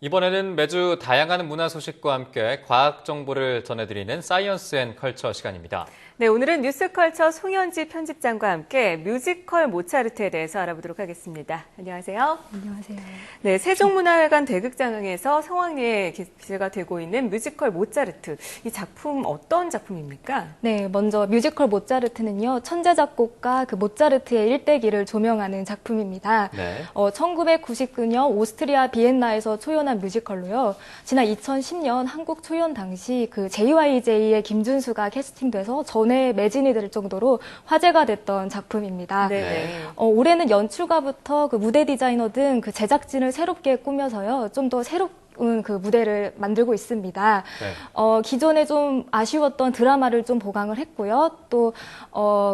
이번에는 매주 다양한 문화 소식과 함께 과학 정보를 전해드리는 사이언스 앤 컬처 시간입니다. 네, 오늘은 뉴스컬처 송현지 편집장과 함께 뮤지컬 모차르트에 대해서 알아보도록 하겠습니다. 안녕하세요. 안녕하세요. 네, 세종문화회관 대극장에서 성황리에 기재가 되고 있는 뮤지컬 모차르트. 이 작품 어떤 작품입니까? 네, 먼저 뮤지컬 모차르트는요, 천재 작곡가 그 모차르트의 일대기를 조명하는 작품입니다. 네. 1999년 오스트리아 비엔나에서 초연한 뮤지컬로요. 지난 2010년 한국 초연 당시 그 JYJ의 김준수가 캐스팅돼서 전에 매진이 될 정도로 화제가 됐던 작품입니다. 네. 올해는 연출가부터 그 무대 디자이너 등 그 제작진을 새롭게 꾸며서요, 좀 더 새롭은 그 무대를 만들고 있습니다. 네. 기존에 좀 아쉬웠던 드라마를 좀 보강을 했고요. 또,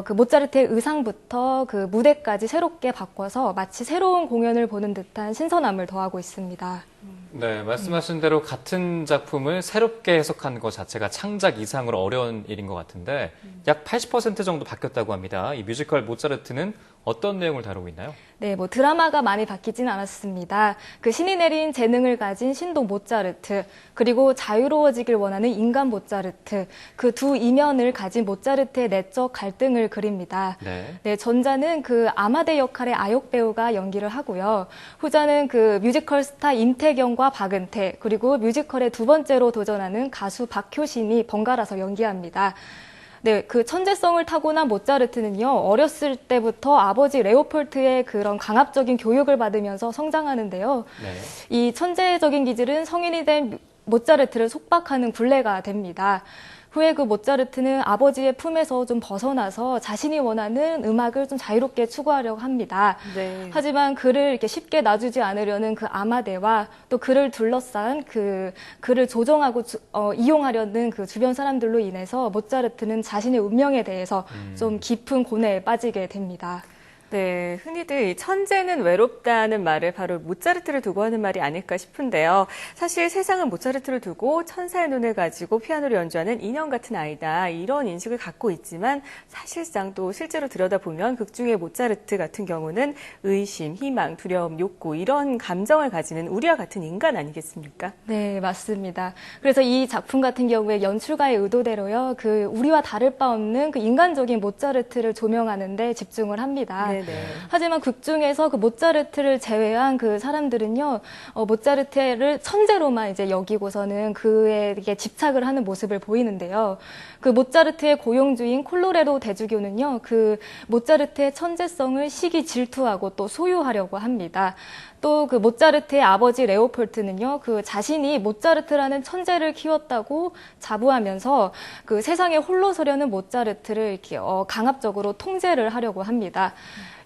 그 모차르트의 의상부터 그 무대까지 새롭게 바꿔서 마치 새로운 공연을 보는 듯한 신선함을 더하고 있습니다. 네, 말씀하신 대로 같은 작품을 새롭게 해석하는 것 자체가 창작 이상으로 어려운 일인 것 같은데 약 80% 정도 바뀌었다고 합니다. 이 뮤지컬 모차르트는 어떤 내용을 다루고 있나요? 네, 드라마가 많이 바뀌진 않았습니다. 그 신이 내린 재능을 가진 신동 모차르트, 그리고 자유로워지길 원하는 인간 모차르트, 그 두 이면을 가진 모차르트의 내적 갈등을 그립니다. 네, 전자는 그 아마데 역할의 아역 배우가 연기를 하고요. 후자는 그 뮤지컬 스타 임태경과 박은태, 그리고 뮤지컬의 두 번째로 도전하는 가수 박효신이 번갈아서 연기합니다. 네, 그 천재성을 타고난 모차르트는요, 어렸을 때부터 아버지 레오폴트의 그런 강압적인 교육을 받으면서 성장하는데요. 네. 이 천재적인 기질은 성인이 된 모차르트를 속박하는 굴레가 됩니다. 후에 그 모차르트는 아버지의 품에서 좀 벗어나서 자신이 원하는 음악을 좀 자유롭게 추구하려고 합니다. 네. 하지만 그를 이렇게 쉽게 놔주지 않으려는 그 아마데와 또 그를 둘러싼 그를 조종하고 이용하려는 그 주변 사람들로 인해서 모차르트는 자신의 운명에 대해서 좀 깊은 고뇌에 빠지게 됩니다. 네, 흔히들 이 천재는 외롭다는 말을 바로 모차르트를 두고 하는 말이 아닐까 싶은데요. 사실 세상은 모차르트를 두고 천사의 눈을 가지고 피아노를 연주하는 인형 같은 아이다. 이런 인식을 갖고 있지만 사실상 또 실제로 들여다보면 극중의 모차르트 같은 경우는 의심, 희망, 두려움, 욕구 이런 감정을 가지는 우리와 같은 인간 아니겠습니까? 네, 맞습니다. 그래서 이 작품 같은 경우에 연출가의 의도대로요, 그 우리와 다를 바 없는 그 인간적인 모차르트를 조명하는 데 집중을 합니다. 네네. 하지만 극 중에서 그 모차르트를 제외한 그 사람들은요, 모차르트를 천재로만 이제 여기고서는 그에게 집착을 하는 모습을 보이는데요. 그 모차르트의 고용주인 콜로레도 대주교는요, 그 모차르트의 천재성을 시기 질투하고 또 소유하려고 합니다. 또 그 모차르트의 아버지 레오폴트는요, 그 자신이 모차르트라는 천재를 키웠다고 자부하면서 그 세상에 홀로 서려는 모차르트를 이렇게 강압적으로 통제를 하려고 합니다.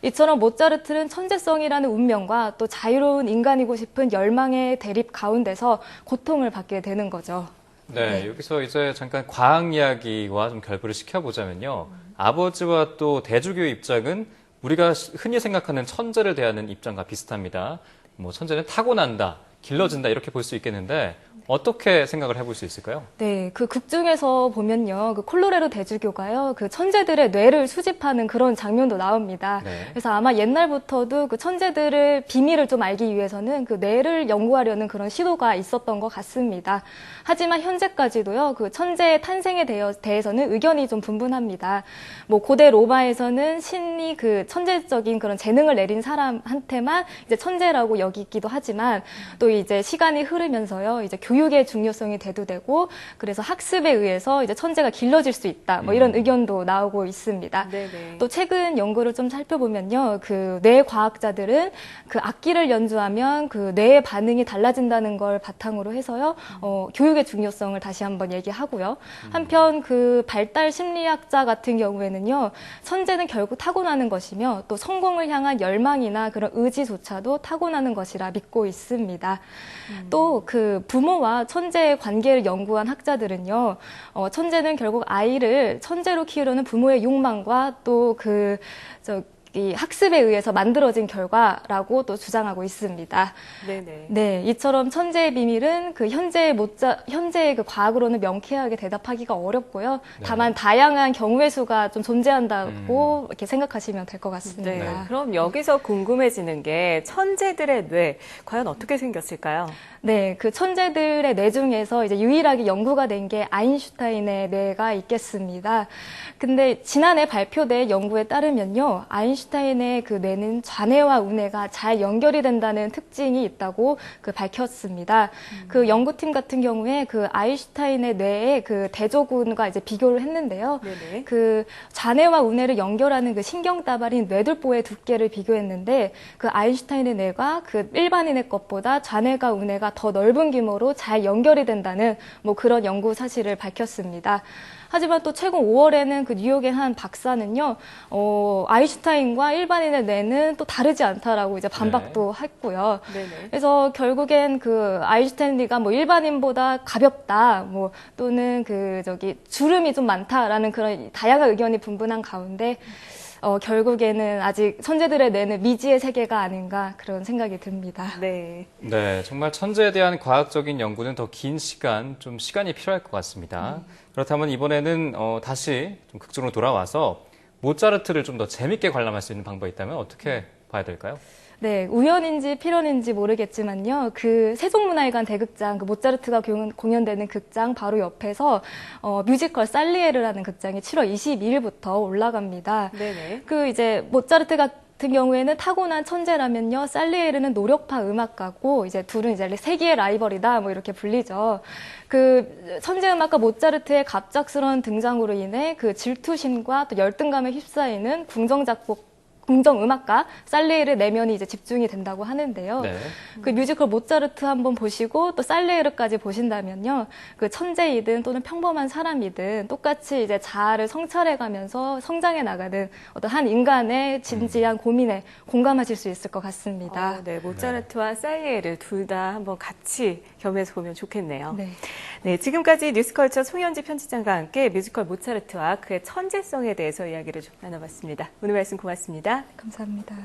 이처럼 모차르트는 천재성이라는 운명과 또 자유로운 인간이고 싶은 열망의 대립 가운데서 고통을 받게 되는 거죠. 네, 여기서 이제 잠깐 과학 이야기와 좀 결부를 시켜보자면요. 아버지와 또 대주교의 입장은 우리가 흔히 생각하는 천재를 대하는 입장과 비슷합니다. 뭐 천재는 타고난다, 길러진다 이렇게 볼 수 있겠는데 어떻게 생각을 해볼 수 있을까요? 네, 그 극 중에서 보면요, 그 콜로레도 대주교가요, 그 천재들의 뇌를 수집하는 그런 장면도 나옵니다. 네. 그래서 아마 옛날부터도 그 천재들의 비밀을 좀 알기 위해서는 그 뇌를 연구하려는 그런 시도가 있었던 것 같습니다. 하지만 현재까지도요, 그 천재의 탄생에 대해서는 의견이 좀 분분합니다. 뭐 고대 로마에서는 신이 그 천재적인 그런 재능을 내린 사람한테만 이제 천재라고 여기기도 하지만 또 이제 시간이 흐르면서요, 이제 교육의 중요성이 대두되고 그래서 학습에 의해서 이제 천재가 길러질 수 있다. 뭐 이런 의견도 나오고 있습니다. 네네. 또 최근 연구를 좀 살펴보면요, 그 뇌 과학자들은 그 악기를 연주하면 그 뇌의 반응이 달라진다는 걸 바탕으로 해서요, 교육의 중요성을 다시 한번 얘기하고요. 한편 그 발달 심리학자 같은 경우에는요, 천재는 결국 타고나는 것이며 또 성공을 향한 열망이나 그런 의지조차도 타고나는 것이라 믿고 있습니다. 또 그 부모와 천재의 관계를 연구한 학자들은요, 천재는 결국 아이를 천재로 키우려는 부모의 욕망과 또 이 학습에 의해서 만들어진 결과라고 또 주장하고 있습니다. 네네. 네, 이처럼 천재의 비밀은 그 현재의 그 과학으로는 명쾌하게 대답하기가 어렵고요. 다만 다양한 경우의 수가 좀 존재한다고 이렇게 생각하시면 될 것 같습니다. 네. 그럼 여기서 궁금해지는 게 천재들의 뇌, 과연 어떻게 생겼을까요? 네, 그 천재들의 뇌 중에서 이제 유일하게 연구가 된 게 아인슈타인의 뇌가 있겠습니다. 근데 지난해 발표된 연구에 따르면요, 아인슈타인의 그 뇌는 좌뇌와 우뇌가 잘 연결이 된다는 특징이 있다고 그 밝혔습니다. 그 연구팀 같은 경우에 그 아인슈타인의 뇌의 그 대조군과 이제 비교를 했는데요. 네네. 그 좌뇌와 우뇌를 연결하는 그 신경다발인 뇌들보의 두께를 비교했는데 그 아인슈타인의 뇌가 그 일반인의 것보다 좌뇌가 우뇌가 더 넓은 규모로 잘 연결이 된다는 뭐 그런 연구 사실을 밝혔습니다. 하지만 또 최근 5월에는 그 뉴욕의 한 박사는요, 아인슈타인과 일반인의 뇌는 또 다르지 않다라고 이제 반박도 했고요. 네네. 그래서 결국엔 그 아인슈타인 뇌가 뭐 일반인보다 가볍다, 뭐 또는 주름이 좀 많다라는 그런 다양한 의견이 분분한 가운데 결국에는 아직 천재들의 뇌는 미지의 세계가 아닌가 그런 생각이 듭니다. 네. 네, 정말 천재에 대한 과학적인 연구는 더 긴 시간, 좀 시간이 필요할 것 같습니다. 그렇다면 이번에는 다시 좀 극중으로 돌아와서 모차르트를 좀 더 재밌게 관람할 수 있는 방법이 있다면 어떻게 봐야 될까요? 네, 우연인지 필연인지 모르겠지만요. 그 세종문화회관 대극장, 그 모차르트가 공연되는 극장 바로 옆에서 뮤지컬 살리에르라는 극장이 7월 22일부터 올라갑니다. 네네. 그 이제 모차르트 같은 경우에는 타고난 천재라면요, 살리에르는 노력파 음악가고 이제 둘은 이제 세기의 라이벌이다 뭐 이렇게 불리죠. 그 천재 음악가 모차르트의 갑작스러운 등장으로 인해 그 질투심과 또 열등감에 휩싸이는 궁정음악가 살리에르 내면이 이제 집중이 된다고 하는데요. 네. 그 뮤지컬 모차르트 한번 보시고 또 살리에르까지 보신다면요. 그 천재이든 또는 평범한 사람이든 똑같이 이제 자아를 성찰해가면서 성장해 나가는 어떤 한 인간의 진지한 고민에 공감하실 수 있을 것 같습니다. 네, 모차르트와 살리에르 둘 다 한번 같이 겸해서 보면 좋겠네요. 네. 네, 지금까지 뉴스컬처 송현지 편집장과 함께 뮤지컬 모차르트와 그의 천재성에 대해서 이야기를 좀 나눠봤습니다. 오늘 말씀 고맙습니다. 감사합니다.